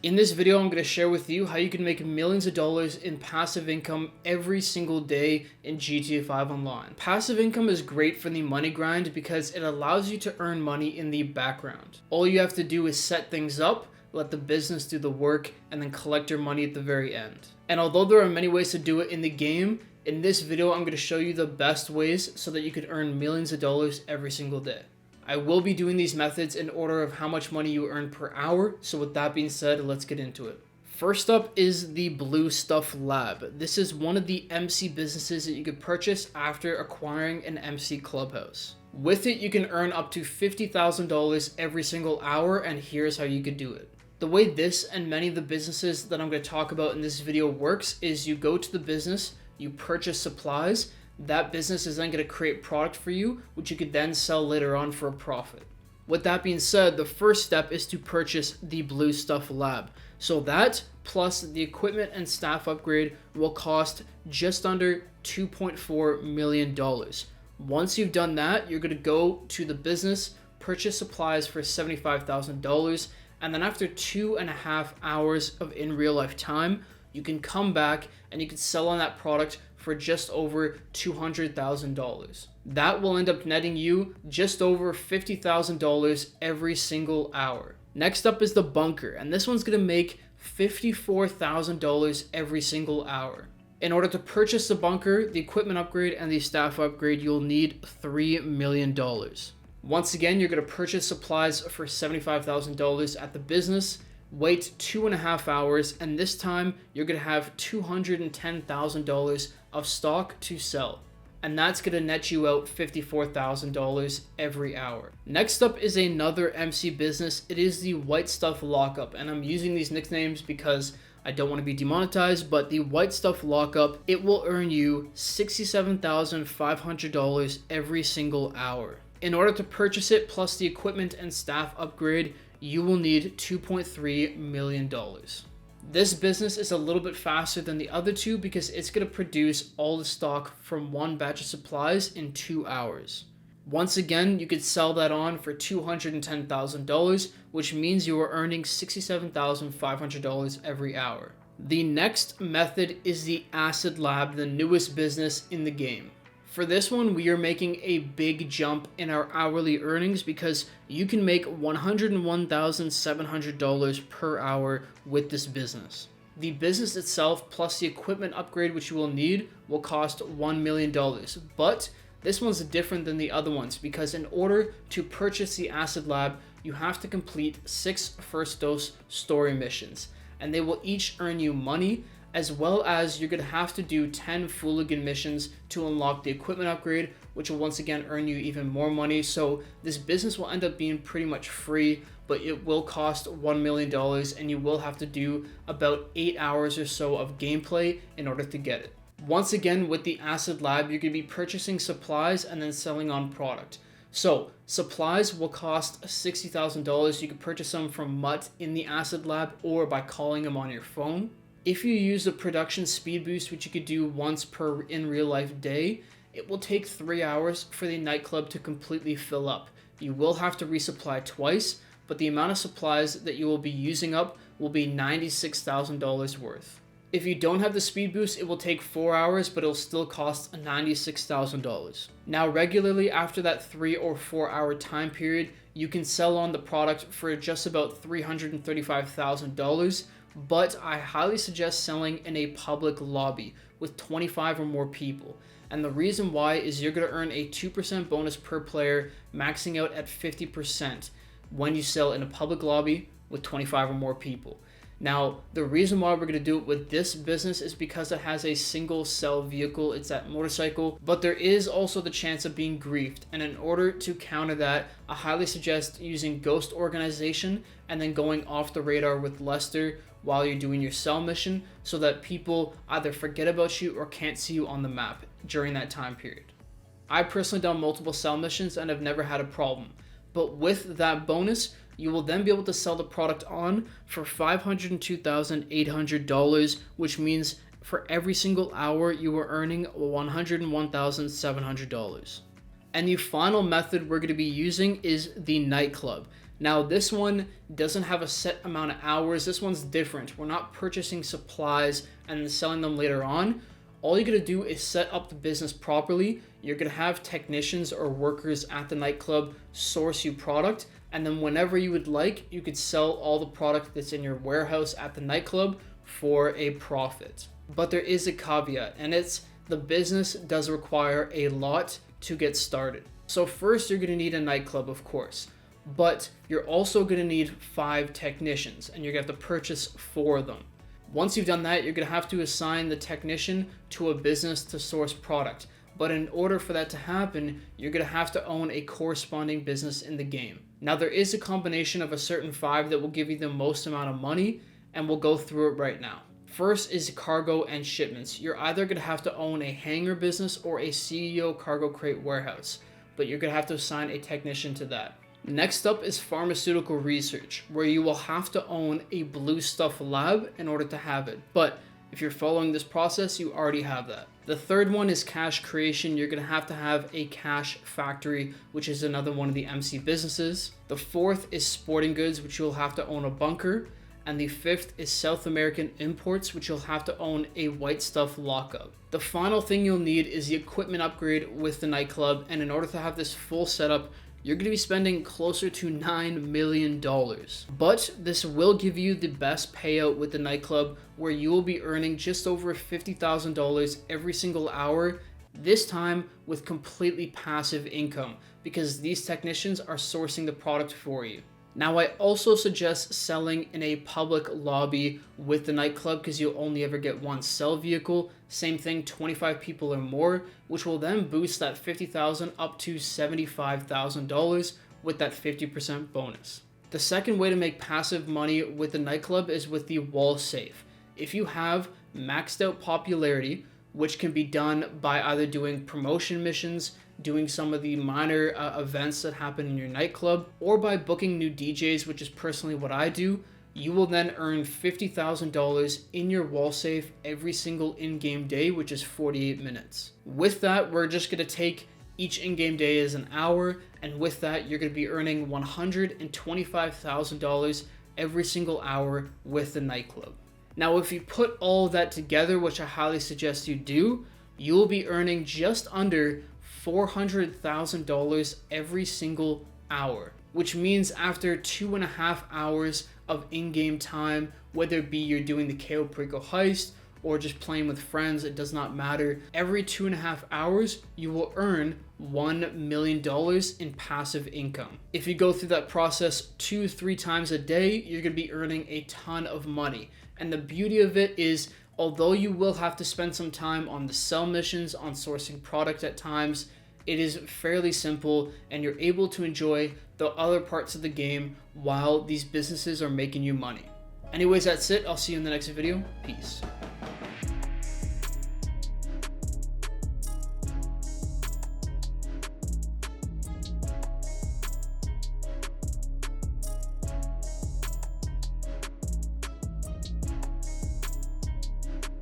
In this video, I'm going to share with you how you can make millions of dollars in passive income every single day in GTA 5 Online. Passive income is great for the money grind because it allows you to earn money in the background. All you have to do is set things up, let the business do the work, and then collect your money at the very end. And although there are many ways to do it in the game, in this video, I'm going to show you the best ways so that you could earn millions of dollars every single day. I will be doing these methods in order of how much money you earn per hour, so with that being said, let's get into it. First up is the Blue Stuff Lab. This is one of the MC businesses that you could purchase after acquiring an MC clubhouse. With it, you can earn up to $50,000 every single hour, and here's how you could do it. The way this and many of the businesses that I'm going to talk about in this video works is you go to the business, you purchase supplies. That business is then going to create product for you, which you could then sell later on for a profit. With that being said, the first step is to purchase the Blue Stuff Lab. So that plus the equipment and staff upgrade will cost just under $2.4 million. Once you've done that, you're going to go to the business, purchase supplies for $75,000, and then after 2.5 hours of in real life time, you can come back and you can sell on that product for just over $200,000. That will end up netting you just over $50,000 every single hour. Next up is the bunker, and this one's gonna make $54,000 every single hour. In order to purchase the bunker, the equipment upgrade, and the staff upgrade, you'll need $3 million. Once again, you're gonna purchase supplies for $75,000 at the business, wait 2.5 hours, and this time you're going to have $210,000 of stock to sell. And that's going to net you out $54,000 every hour. Next up is another MC business. It is the White Stuff Lockup, and I'm using these nicknames because I don't want to be demonetized, but the White Stuff Lockup, it will earn you $67,500 every single hour. In order to purchase it, plus the equipment and staff upgrade, you will need $2.3 million. This business is a little bit faster than the other two because it's going to produce all the stock from one batch of supplies in 2 hours. Once again, you could sell that on for $210,000, which means you are earning $67,500 every hour. The next method is the Acid Lab, the newest business in the game. For this one, we are making a big jump in our hourly earnings because you can make $101,700 per hour with this business. The business itself plus the equipment upgrade which you will need will cost $1 million, but this one's different than the other ones because in order to purchase the Acid Lab, you have to complete 6 first dose story missions, and they will each earn you money, as well as you're going to have to do 10 Fooligan missions to unlock the equipment upgrade, which will once again earn you even more money. So this business will end up being pretty much free, but it will cost $1 million, and you will have to do about 8 hours or so of gameplay in order to get it. Once again, with the Acid Lab, you're going to be purchasing supplies and then selling on product. So supplies will cost $60,000. You can purchase them from Mutt in the Acid Lab or by calling them on your phone. If you use a production speed boost, which you could do once per in real life day, it will take 3 hours for the Nightclub to completely fill up. You will have to resupply twice, but the amount of supplies that you will be using up will be $96,000 worth. If you don't have the speed boost, it will take 4 hours, but it'll still cost $96,000. Now, regularly after that 3 or 4 hour time period, you can sell on the product for just about $335,000. But I highly suggest selling in a public lobby with 25 or more people. And the reason why is you're going to earn a 2% bonus per player, maxing out at 50% when you sell in a public lobby with 25 or more people. Now, the reason why we're going to do it with this business is because it has a single sell vehicle. It's that motorcycle, but there is also the chance of being griefed. And in order to counter that, I highly suggest using Ghost Organization and then going off the radar with Lester while you're doing your sell mission so that people either forget about you or can't see you on the map during that time period. I've personally done multiple sell missions and have never had a problem. But with that bonus, you will then be able to sell the product on for $502,800, which means for every single hour you are earning $101,700. And the final method we're going to be using is the Nightclub. Now this one doesn't have a set amount of hours. This one's different. We're not purchasing supplies and then selling them later on. All you're gonna do is set up the business properly. You're gonna have technicians or workers at the nightclub source you product, and then whenever you would like, you could sell all the product that's in your warehouse at the nightclub for a profit. But there is a caveat, and it's the business does require a lot to get started. So first you're gonna need a nightclub, of course, but you're also gonna need 5 technicians, and you're gonna have to purchase 4 of them. Once you've done that, you're gonna have to assign the technician to a business to source product. But in order for that to happen, you're gonna have to own a corresponding business in the game. Now there is a combination of a certain 5 that will give you the most amount of money, and we'll go through it right now. First is cargo and shipments. You're either gonna have to own a hangar business or a CEO cargo crate warehouse, but you're gonna have to assign a technician to that. Next up is pharmaceutical research, where you will have to own a blue stuff lab in order to have it. But if you're following this process, you already have that. The third one is cash creation. You're gonna have to have a cash factory, which is another one of the MC businesses. The fourth is sporting goods, which you'll have to own a bunker. And the fifth is South American imports, which you'll have to own a white stuff lockup. The final thing you'll need is the equipment upgrade with the nightclub, and in order to have this full setup, you're going to be spending closer to $9 million. But this will give you the best payout with the nightclub, where you will be earning just over $50,000 every single hour, this time with completely passive income, because these technicians are sourcing the product for you. Now, I also suggest selling in a public lobby with the nightclub, because you'll only ever get one sell vehicle. Same thing, 25 people or more, which will then boost that $50,000 up to $75,000 with that 50% bonus. The second way to make passive money with the nightclub is with the wall safe. If you have maxed out popularity, which can be done by either doing promotion missions, doing some of the minor events that happen in your nightclub, or by booking new DJs, which is personally what I do, you will then earn $50,000 in your wall safe every single in-game day, which is 48 minutes. With that, we're just gonna take each in-game day as an hour, and with that, you're gonna be earning $125,000 every single hour with the nightclub. Now, if you put all of that together, which I highly suggest you do, you will be earning just under $400,000 every single hour, which means after 2.5 hours of in-game time, whether it be you're doing the KO Perico heist or just playing with friends, it does not matter. Every 2.5 hours, you will earn $1 million in passive income. If you go through that process 2-3 times a day, you're gonna be earning a ton of money. And the beauty of it is, although you will have to spend some time on the sell missions, on sourcing product at times, it is fairly simple, and you're able to enjoy the other parts of the game while these businesses are making you money. Anyways, that's it. I'll see you in the next video. Peace.